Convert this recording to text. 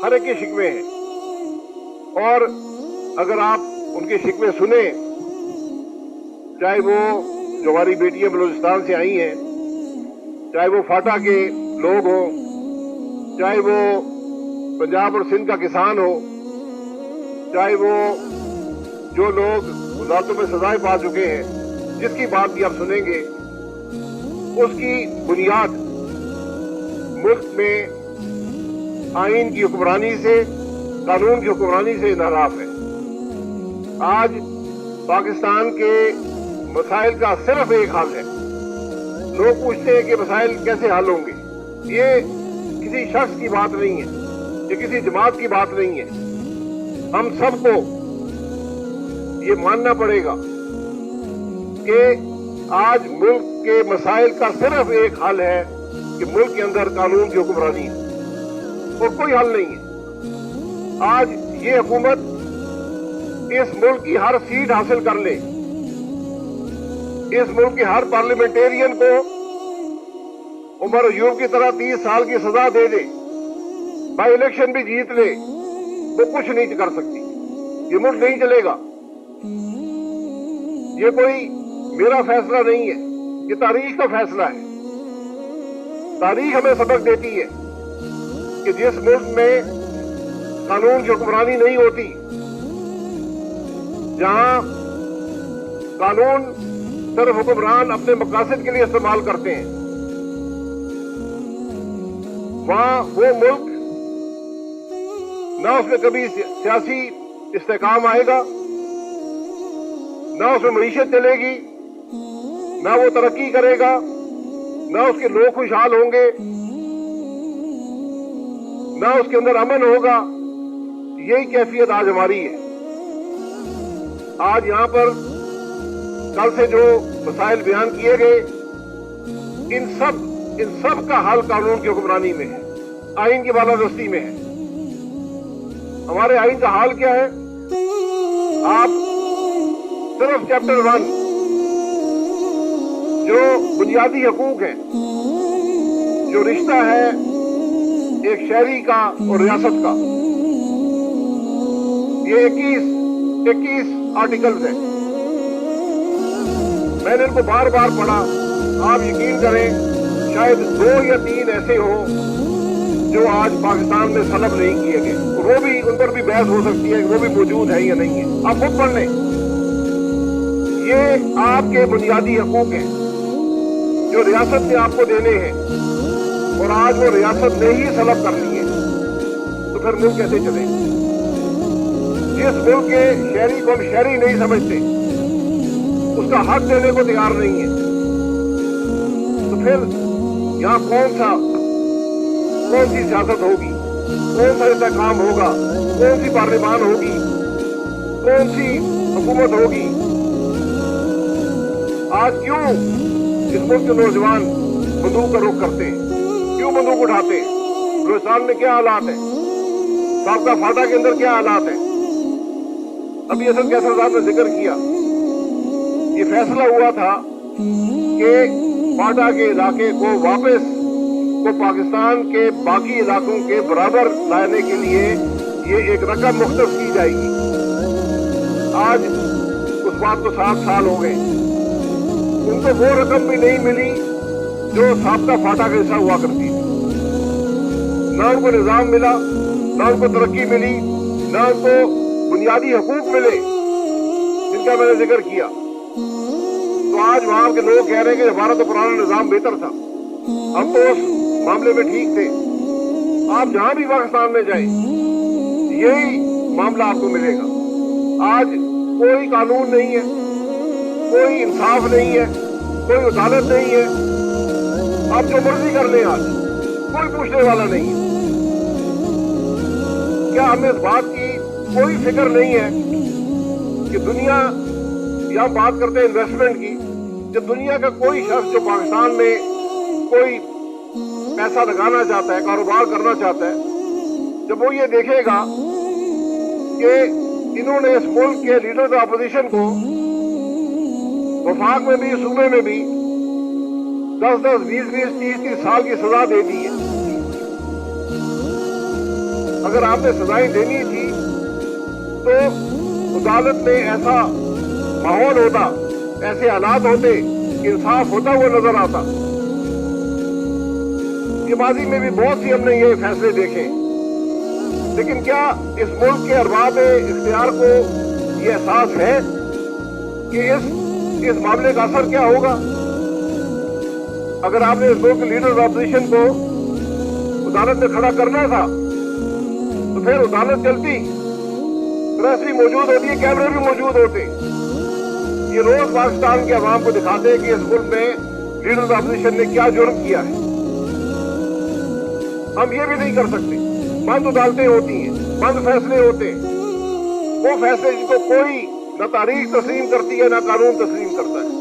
ہر ایک کے شکوے ہیں، اور اگر آپ ان کے شکوے سنیں، چاہے وہ جو ہماری بیٹیاں بلوچستان سے آئی ہیں، چاہے وہ فاٹا کے لوگ ہوں، چاہے وہ پنجاب اور سندھ کا کسان ہو، چاہے وہ جو لوگ عدالتوں میں سزائیں پا چکے ہیں، جس کی بات بھی آپ سنیں گے، اس کی بنیاد ملک میں آئین کی حکمرانی سے، قانون کی حکمرانی سے انحراف ہے۔ آج پاکستان کے مسائل کا صرف ایک حل ہے۔ لوگ پوچھتے ہیں کہ مسائل کیسے حل ہوں گے؟ یہ کسی شخص کی بات نہیں ہے، یہ کسی جماعت کی بات نہیں ہے۔ ہم سب کو یہ ماننا پڑے گا کہ آج ملک کے مسائل کا صرف ایک حل ہے کہ ملک کے اندر قانون کی حکمرانی ہے، اور کوئی حل نہیں ہے۔ آج یہ حکومت اس ملک کی ہر سیٹ حاصل کر لے، اس ملک کے ہر پارلیمنٹیرین کو عمر ایوب کی طرح 30 سال کی سزا دے دے، بائی الیکشن بھی جیت لے، وہ کچھ نہیں کر سکتی۔ یہ ملک نہیں چلے گا۔ یہ کوئی میرا فیصلہ نہیں ہے، یہ تاریخ کا فیصلہ ہے۔ تاریخ ہمیں سبق دیتی ہے کہ جس ملک میں قانون کی حکمرانی نہیں ہوتی، جہاں قانون صرف حکمران اپنے مقاصد کے لیے استعمال کرتے ہیں، وہاں وہ ملک نہ اس میں کبھی سیاسی استحکام آئے گا، نہ اس میں معیشت چلے گی، نہ وہ ترقی کرے گا، نہ اس کے لوگ خوشحال ہوں گے، نہ اس کے اندر امن ہوگا۔ یہی کیفیت آج ہماری ہے۔ آج یہاں پر کل سے جو مسائل بیان کیے گئے، ان سب کا حل قانون کی حکمرانی میں ہے، آئین کی بالادستی میں ہے۔ ہمارے آئین کا حال کیا ہے؟ آپ صرف چیپٹر 1 جو بنیادی حقوق ہیں، جو رشتہ ہے ایک شہری کا اور ریاست کا، یہ 21 آرٹیکلز ہیں۔ میں نے ان کو بار بار پڑھا۔ آپ یقین کریں شاید 2 یا 3 ایسے ہوں جو آج پاکستان میں سلب نہیں کیے گئے، اور وہ بھی ان پر بھی بحث ہو سکتی ہے کہ وہ بھی موجود ہے یا نہیں ہے۔ آپ خود پڑھ لیں۔ یہ آپ کے بنیادی حقوق ہیں جو ریاست نے آپ کو دینے ہیں، اور آج وہ ریاست نے ہی سلب کر لی ہے، تو پھر ملک کیسے چلے؟ جس ملک کے شہری کو ہم شہری نہیں سمجھتے، اس کا حق دینے کو تیار نہیں ہے، تو پھر یہاں کون سی سیاست ہوگی؟ کون سا استحکام ہوگا؟ کون سی پارلیمان ہوگی؟ کون سی حکومت ہوگی؟ آج کیوں اس ملک کے نوجوان بندوق کا رخ کرتے ہیں؟ کیوں بندوق اٹھاتے ہیں؟ بلوچستان میں کیا حالات ہیں؟ سابقہ فاٹا کے اندر کیا حالات ہیں؟ ابھی حسن کیسر صاحب نے ذکر کیا، یہ فیصلہ ہوا تھا کہ فاٹا کے علاقے کو واپس پاکستان کے باقی علاقوں کے برابر لانے کے لیے یہ ایک رقم مختص کی جائے گی۔ آج اس بات کو 7 سال ہو گئے، ان کو وہ رقم بھی نہیں ملی جو سابقہ فاٹا کا حصہ ہوا کرتی تھی۔ نہ ان کو نظام ملا، نہ ان کو ترقی ملی، نہ ان کو بنیادی حقوق ملے جن کا میں نے ذکر کیا۔ تو آج وہاں کے لوگ کہہ رہے ہیں کہ ہمارا تو پرانا نظام بہتر تھا، ہم تو اس معاملے میں ٹھیک تھے۔ آپ جہاں بھی پاکستان میں جائیں یہی معاملہ آپ کو ملے گا۔ آج کوئی قانون نہیں ہے، کوئی انصاف نہیں ہے، کوئی عدالت نہیں ہے، آپ جو مرضی کر لیں، آج کوئی پوچھنے والا نہیں ہے۔ کیا ہمیں اس بات کی کوئی فکر نہیں ہے کہ دنیا، یہاں بات کرتے ہیں انویسٹمنٹ کی، جب دنیا کا کوئی شخص جو پاکستان میں کوئی پیسہ لگانا چاہتا ہے، کاروبار کرنا چاہتا ہے، جب وہ یہ دیکھے گا کہ انہوں نے اس ملک کے لیڈرز اپوزیشن کو وفاق میں بھی، صوبے میں بھی 10-10, 20-20, 30-30 سال کی سزا دے دی ہے۔ اگر آپ نے سزائیں دینی تھی تو عدالت میں ایسا ماحول ہوتا، ایسے حالات ہوتے، انصاف ہوتا، وہ نظر آتا. یہ ماضی میں بھی بہت سی ہم نے یہ فیصلے دیکھے، لیکن کیا اس ملک کے ارباب اختیار کو یہ احساس ہے کہ اس معاملے کا اثر کیا ہوگا؟ اگر آپ نے اس ملک کے لیڈر اپوزیشن کو عدالت میں کھڑا کرنا تھا تو پھر عدالت چلتی، پریس بھی موجود ہوتی ہے، کیمرے بھی موجود ہوتے. یہ روز پاکستان کے عوام کو دکھاتے کہ اس ملک میں لیڈر اپوزیشن نے کیا جرم کیا ہے. ہم یہ بھی نہیں کر سکتے. بند عدالتیں ہوتی ہیں، بند فیصلے ہوتے ہیں، وہ فیصلے جن کو کوئی نہ تاریخ تسلیم کرتی ہے نہ قانون تسلیم کرتا ہے.